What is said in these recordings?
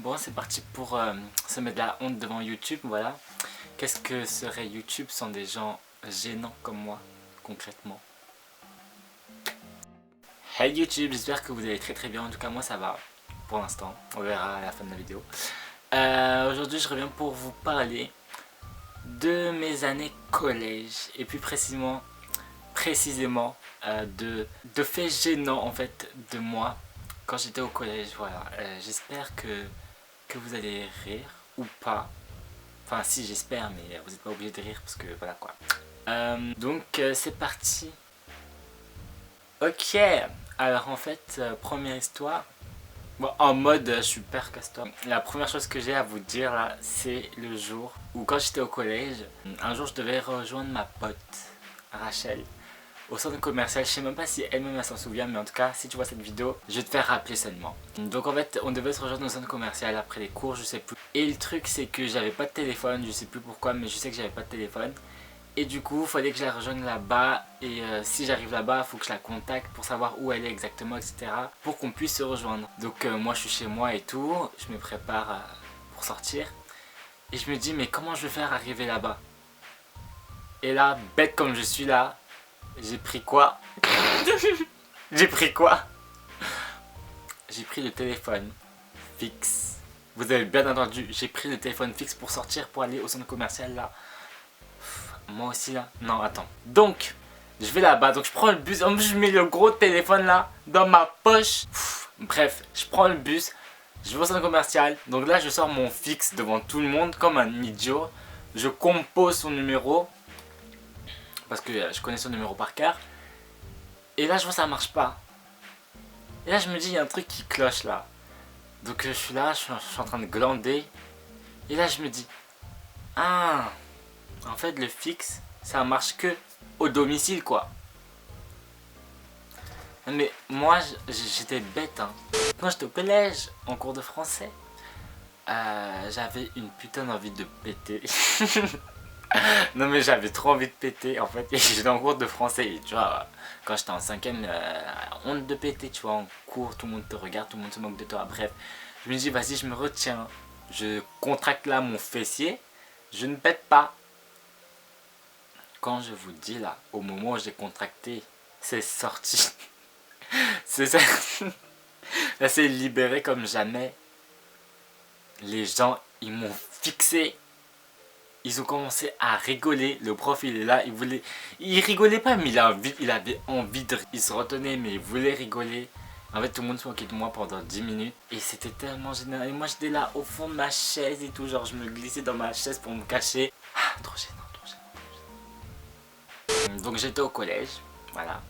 Bon, c'est parti pour se mettre de la honte devant YouTube, voilà. Qu'est-ce que serait YouTube sans des gens gênants comme moi, concrètement? Hey YouTube, j'espère que vous allez très bien, en tout cas moi ça va, pour l'instant, on verra à la fin de la vidéo. Aujourd'hui je reviens pour vous parler de mes années collège, et plus précisément de faits gênants en fait de moi quand j'étais au collège, voilà. J'espère que vous allez rire ou pas. Enfin si, j'espère, mais vous n'êtes pas obligé de rire parce que voilà quoi. Donc c'est parti. Ok, alors en fait, première histoire. Bon, en mode super casse-toi. La première chose que j'ai à vous dire là, c'est le jour où quand j'étais au collège, un jour je devais rejoindre ma pote Rachel au centre commercial. Je sais même pas si elle-même elle s'en souvient, mais en tout cas si tu vois cette vidéo, je vais te faire rappeler seulement. Donc en fait on devait se rejoindre au centre commercial après les cours, je sais plus. Et le truc c'est que j'avais pas de téléphone, je sais plus pourquoi, mais je sais que j'avais pas de téléphone. Et du coup il fallait que je la rejoigne là-bas, et si j'arrive là-bas il faut que je la contacte pour savoir où elle est exactement, etc. pour qu'on puisse se rejoindre. Donc moi je suis chez moi et tout, je me prépare pour sortir. Et je me dis mais comment je vais faire arriver là-bas? Et là, bête comme je suis là, j'ai pris quoi? J'ai pris quoi? J'ai pris le téléphone fixe. Vous avez bien entendu, j'ai pris le téléphone fixe pour sortir, pour aller au centre commercial là. Moi aussi là. Non, attends. Donc, je vais là-bas. Donc, je prends le bus. En plus, je mets le gros téléphone là dans ma poche. Bref, je prends le bus. Je vais au centre commercial. Donc là, je sors mon fixe devant tout le monde comme un idiot. Je compose son numéro parce que je connais son numéro par cœur. Et là, je vois ça marche pas. Et là, je me dis, il y a un truc qui cloche là. Donc, je suis là, je suis en train de glander. Et là, je me dis, ah, en fait, le fixe, ça marche que au domicile, quoi. Mais moi, j'étais bête, hein. Quand j'étais au collège, en cours de français, j'avais une putain d'envie de péter. Non mais j'avais trop envie de péter en fait. J'étais en cours de français et tu vois, quand j'étais en 5ème, honte de péter, tu vois, en cours, tout le monde te regarde, tout le monde se moque de toi. Bref, je me dis vas-y, je me retiens, je contracte là mon fessier, je ne pète pas. Quand je vous dis là, au moment où j'ai contracté, c'est sorti. C'est ça. Là c'est libéré comme jamais. Les gens, ils m'ont fixé. Ils ont commencé à rigoler. Le prof il est là, il rigolait pas, mais il avait envie de... Il se retenait, mais il voulait rigoler. En fait tout le monde se moquait de moi pendant 10 minutes. Et c'était tellement gênant. Et moi j'étais là au fond de ma chaise et tout. Genre je me glissais dans ma chaise pour me cacher. Ah, trop gênant, trop gênant, trop gênant. Donc j'étais au collège, voilà.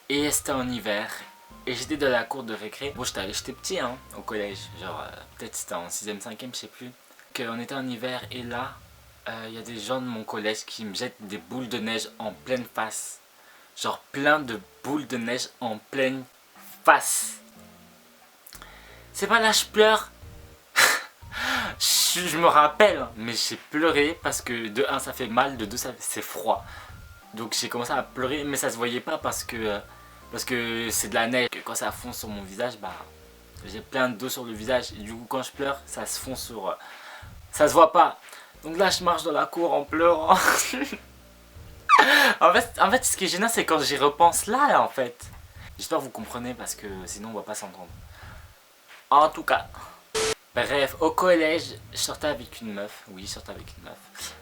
Et c'était en hiver. Et j'étais dans la cour de récré. Bon j'étais petit hein, au collège. Genre peut-être c'était en 6ème, 5ème, je sais plus. On était en hiver et là... il y a des gens de mon collège qui me jettent des boules de neige en pleine face. Genre plein de boules de neige en pleine face. C'est pas là je pleure. Je me rappelle, mais j'ai pleuré parce que de 1 ça fait mal, de 2 c'est froid. Donc j'ai commencé à pleurer, mais ça se voyait pas parce que c'est de la neige. Quand ça fond sur mon visage, bah j'ai plein d'eau sur le visage. Et du coup quand je pleure, ça se fond sur... ça se voit pas. Donc là je marche dans la cour en pleurant. en fait ce qui est gênant c'est quand j'y repense là en fait. J'espère que vous comprenez parce que sinon on va pas s'entendre. En tout cas. Bref, au collège, je sortais avec une meuf. Oui, je sortais avec une meuf.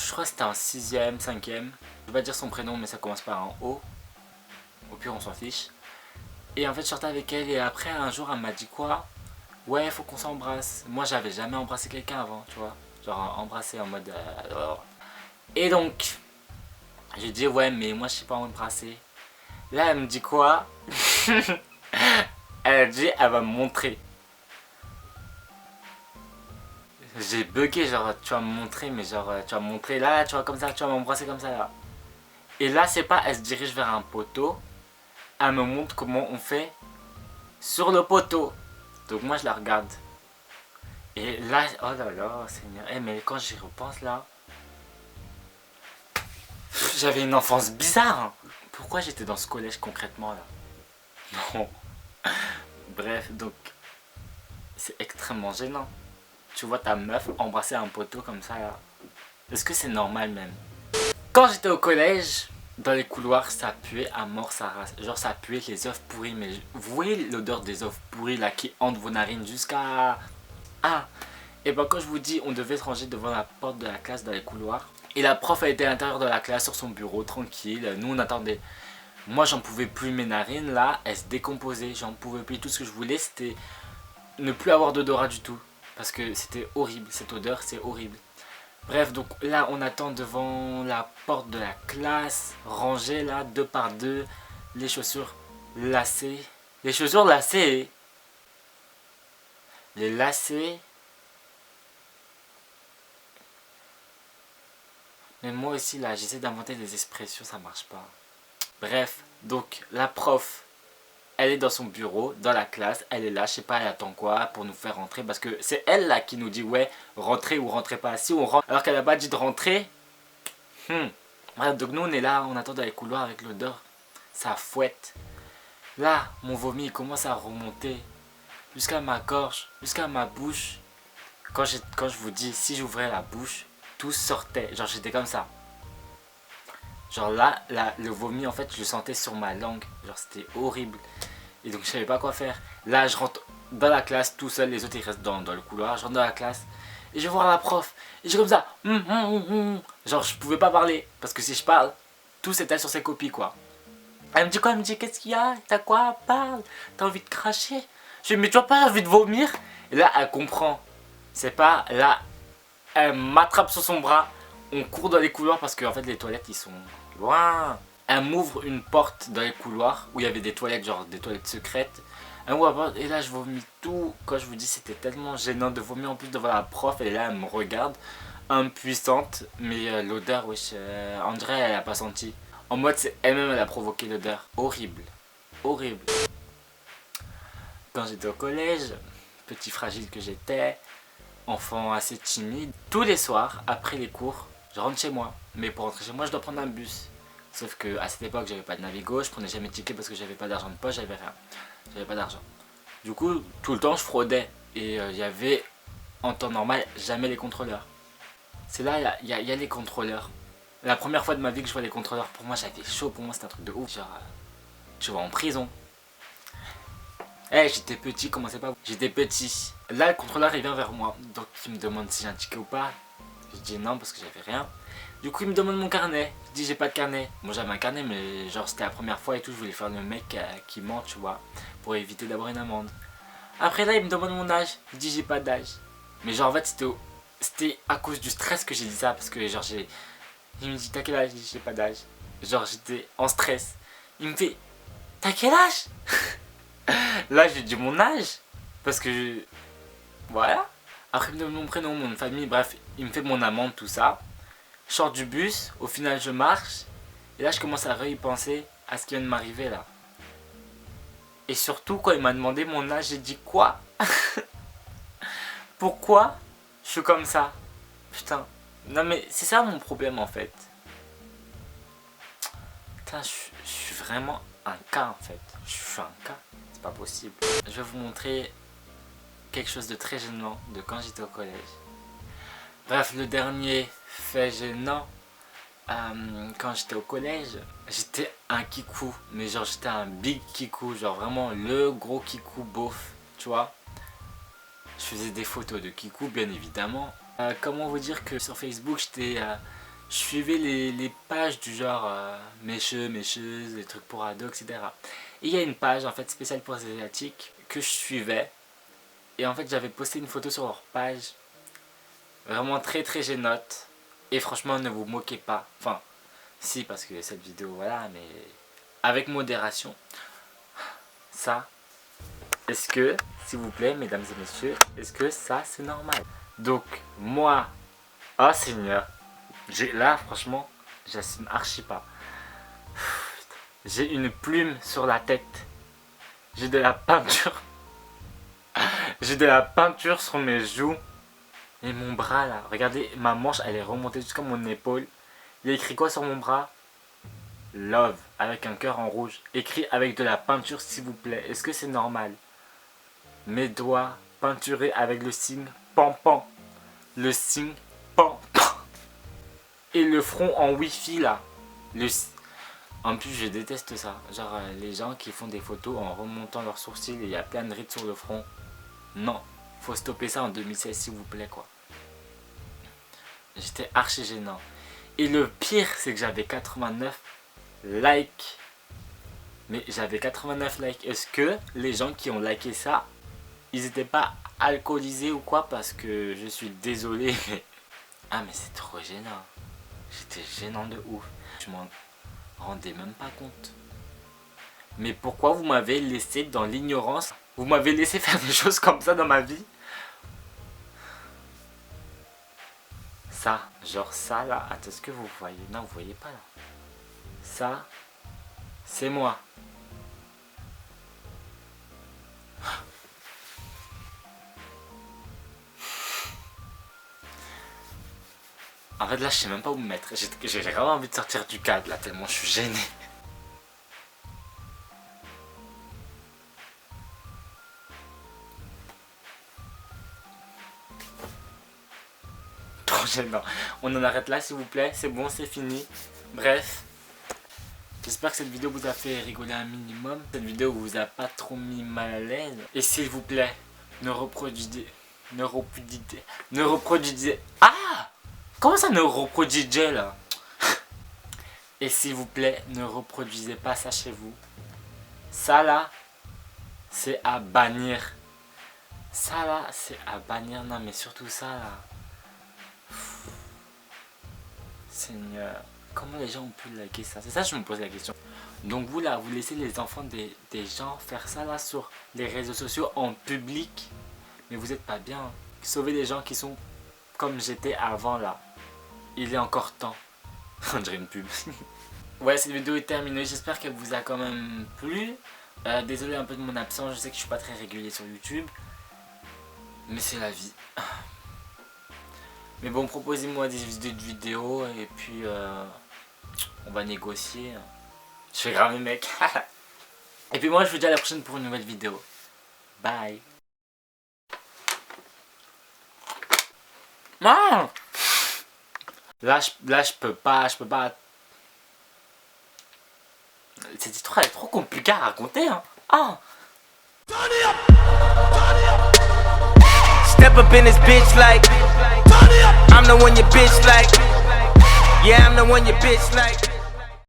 Je crois que c'était en 6ème, 5ème. Je vais pas dire son prénom mais ça commence par un O. Au pire on s'en fiche. Et en fait je sortais avec elle et après un jour elle m'a dit quoi? Ouais, faut qu'on s'embrasse. Moi j'avais jamais embrassé quelqu'un avant, tu vois. Genre embrasser en mode... Et donc, j'ai dit ouais mais moi je sais pas embrasser. Là elle me dit quoi? Elle a dit elle va me montrer. J'ai bugué, genre tu vas me montrer, mais genre tu vas me montrer là, tu vois comme ça, tu vas m'embrasser comme ça là. Et là c'est pas, elle se dirige vers un poteau. Elle me montre comment on fait sur le poteau. Donc moi je la regarde. Et là, oh là là, Seigneur. Eh, mais quand j'y repense là, j'avais une enfance bizarre. Hein. Pourquoi j'étais dans ce collège concrètement là? Non. Bref, donc, c'est extrêmement gênant. Tu vois ta meuf embrasser un poteau comme ça là. Est-ce que c'est normal même? Quand j'étais au collège, dans les couloirs, ça puait à mort sa race. Genre ça puait les œufs pourris. Mais vous voyez l'odeur des œufs pourris là qui hante vos narines jusqu'à... Ah. Et ben quand je vous dis, on devait se ranger devant la porte de la classe dans les couloirs. Et la prof a été à l'intérieur de la classe sur son bureau, tranquille. Nous on attendait. Moi j'en pouvais plus, mes narines là, elles se décomposaient. J'en pouvais plus. Tout ce que je voulais c'était ne plus avoir d'odorat du tout. Parce que c'était horrible. Cette odeur c'est horrible. Bref, donc là on attend devant la porte de la classe, rangée là, 2 par 2, les chaussures lacées. Les chaussures lacées. Les lacets. Mais moi aussi là, j'essaie d'inventer des expressions, ça marche pas. Bref, donc la prof, elle est dans son bureau, dans la classe, elle est là, je sais pas, elle attend quoi pour nous faire rentrer. Parce que c'est elle là qui nous dit ouais, rentrez ou rentrez pas. Si on rentre, alors qu'elle a pas dit de rentrer. Voilà, donc nous on est là, on attend dans les couloirs avec l'odeur, ça fouette. Là, mon vomi commence à remonter jusqu'à ma gorge, jusqu'à ma bouche. Quand je vous dis, si j'ouvrais la bouche, tout sortait. Genre j'étais comme ça. Genre là, le vomi en fait, je le sentais sur ma langue. Genre c'était horrible. Et donc je savais pas quoi faire. Là, je rentre dans la classe tout seul, les autres ils restent dans le couloir. Je rentre dans la classe et je vais voir la prof. Et je suis comme ça. Genre je pouvais pas parler. Parce que si je parle, tout s'étale sur ses copies quoi. Elle me dit quoi? Elle me dit qu'est-ce qu'il y a? T'as quoi? Parle. T'as envie de cracher? Je lui dis mais tu vois pas, j'ai envie de vomir. Et là, elle comprend. C'est pas là. Elle m'attrape sur son bras. On court dans les couloirs parce que en fait les toilettes ils sont loin. Elle m'ouvre une porte dans les couloirs où il y avait des toilettes, genre des toilettes secrètes. Elle m'ouvre la porte et là je vomis tout. Quand je vous dis c'était tellement gênant de vomir en plus devant la prof. Elle est là, elle me regarde impuissante. Mais l'odeur, wesh, on dirait elle a pas senti. En mode c'est elle-même elle a provoqué l'odeur. Horrible. Horrible. Quand j'étais au collège, petit fragile que j'étais, enfant assez timide, tous les soirs après les cours, je rentre chez moi. Mais pour rentrer chez moi, je dois prendre un bus. Sauf que à cette époque, j'avais pas de Navigo, je prenais jamais de ticket parce que j'avais pas d'argent de poche, j'avais rien. J'avais pas d'argent. Du coup, tout le temps, je fraudais. Et il y avait, en temps normal, jamais les contrôleurs. C'est là, il y a les contrôleurs. La première fois de ma vie que je vois les contrôleurs, pour moi, j'avais chaud. Pour moi, c'était un truc de ouf. Genre, tu vas en prison. J'étais petit, commencez pas. J'étais petit. Là, le contrôleur, il vient vers moi. Donc, il me demande si j'ai un ticket ou pas. Je dis non parce que j'avais rien. Du coup, il me demande mon carnet. Je dis j'ai pas de carnet. Moi, j'avais un carnet, mais genre, c'était la première fois et tout. Je voulais faire le mec qui ment, tu vois, pour éviter d'avoir une amende. Après, là, il me demande mon âge. Je dis j'ai pas d'âge. Mais genre, en fait, c'était à cause du stress que j'ai dit ça. Parce que, genre, il me dit t'as quel âge? Je dis j'ai pas d'âge. Genre, j'étais en stress. Il me fait t'as quel âge? Là, je lui dis mon âge. Parce que voilà. Après, il me donne mon prénom, mon nom de famille. Bref, il me fait mon amende, tout ça. Je sors du bus. Au final, je marche. Et là, je commence à y-penser à ce qui vient de m'arriver là. Et surtout, quand il m'a demandé mon âge, j'ai dit quoi? Pourquoi je suis comme ça? Putain. Non, mais c'est ça mon problème en fait. Putain, je suis vraiment un cas en fait. Je suis un cas. C'est pas possible. Je vais vous montrer quelque chose de très gênant de quand j'étais au collège. Bref, le dernier fait gênant, quand j'étais au collège, j'étais un kikou, mais genre j'étais un big kikou, genre vraiment le gros kikou beauf, tu vois. Je faisais des photos de kikou, bien évidemment. Comment vous dire que sur Facebook, je suivais les pages du genre mécheux, mécheuses, des trucs pour ados, etc. Et il y a une page en fait spéciale pour les asiatiques que je suivais. Et en fait j'avais posté une photo sur leur page. Vraiment très très gênante. Et franchement ne vous moquez pas. Enfin, si parce que cette vidéo voilà, mais avec modération. Ça, est-ce que, s'il vous plaît mesdames et messieurs, est-ce que ça c'est normal? Donc moi, oh Seigneur, là franchement j'assume archi pas. J'ai une plume sur la tête. J'ai de la peinture. J'ai de la peinture sur mes joues. Et mon bras là, regardez, ma manche elle est remontée jusqu'à mon épaule. Il y a écrit quoi sur mon bras? Love, avec un cœur en rouge. Écrit avec de la peinture s'il vous plaît. Est-ce que c'est normal? Mes doigts peinturé avec le signe pan pan. Le signe pan pan. Et le front en wifi là. En plus je déteste ça. Genre les gens qui font des photos en remontant leurs sourcils et il y a plein de rides sur le front. Non. Faut stopper ça en 2016 s'il vous plaît quoi. J'étais archi gênant. Et le pire c'est que j'avais 89 likes. Mais j'avais 89 likes. Est-ce que les gens qui ont liké ça, ils étaient pas alcoolisés ou quoi? Parce que je suis désolé. Mais... Ah mais c'est trop gênant. J'étais gênant de ouf. Je m'en rendais même pas compte. Mais pourquoi vous m'avez laissé dans l'ignorance? Vous m'avez laissé faire des choses comme ça dans ma vie? Ça, genre ça là. Attends, est-ce que vous voyez? Non, vous voyez pas là. Ça, c'est moi. En fait là je sais même pas où me mettre. J'ai vraiment envie de sortir du cadre là tellement je suis gêné. Trop gênant. On en arrête là s'il vous plaît. C'est bon, c'est fini. Bref. J'espère que cette vidéo vous a fait rigoler un minimum. Cette vidéo vous a pas trop mis mal à l'aise. Et s'il vous plaît, ne reproduisez. Ah! Comment ça ne reproduisez là? Et s'il vous plaît, ne reproduisez pas ça chez vous. Ça là, c'est à bannir. Ça là, c'est à bannir. Non mais surtout ça là. Seigneur, comment les gens ont pu liker ça? C'est ça que je me pose la question. Donc vous là, vous laissez les enfants des gens faire ça là sur les réseaux sociaux en public. Mais vous êtes pas bien. Sauvez les gens qui sont comme j'étais avant là. Il est encore temps. On dirait une pub. Ouais, cette vidéo est terminée. J'espère qu'elle vous a quand même plu. Désolé un peu de mon absence. Je sais que je suis pas très régulier sur YouTube. Mais c'est la vie. Mais bon, proposez-moi des vidéos. Et puis, on va négocier. Je fais grave mec. Et puis moi, je vous dis à la prochaine pour une nouvelle vidéo. Bye. Ah! Là, je peux pas. Cette histoire elle est trop compliquée à raconter, hein. Ah! Step up in this bitch like I'm the one your bitch like. Yeah, I'm the one your bitch like.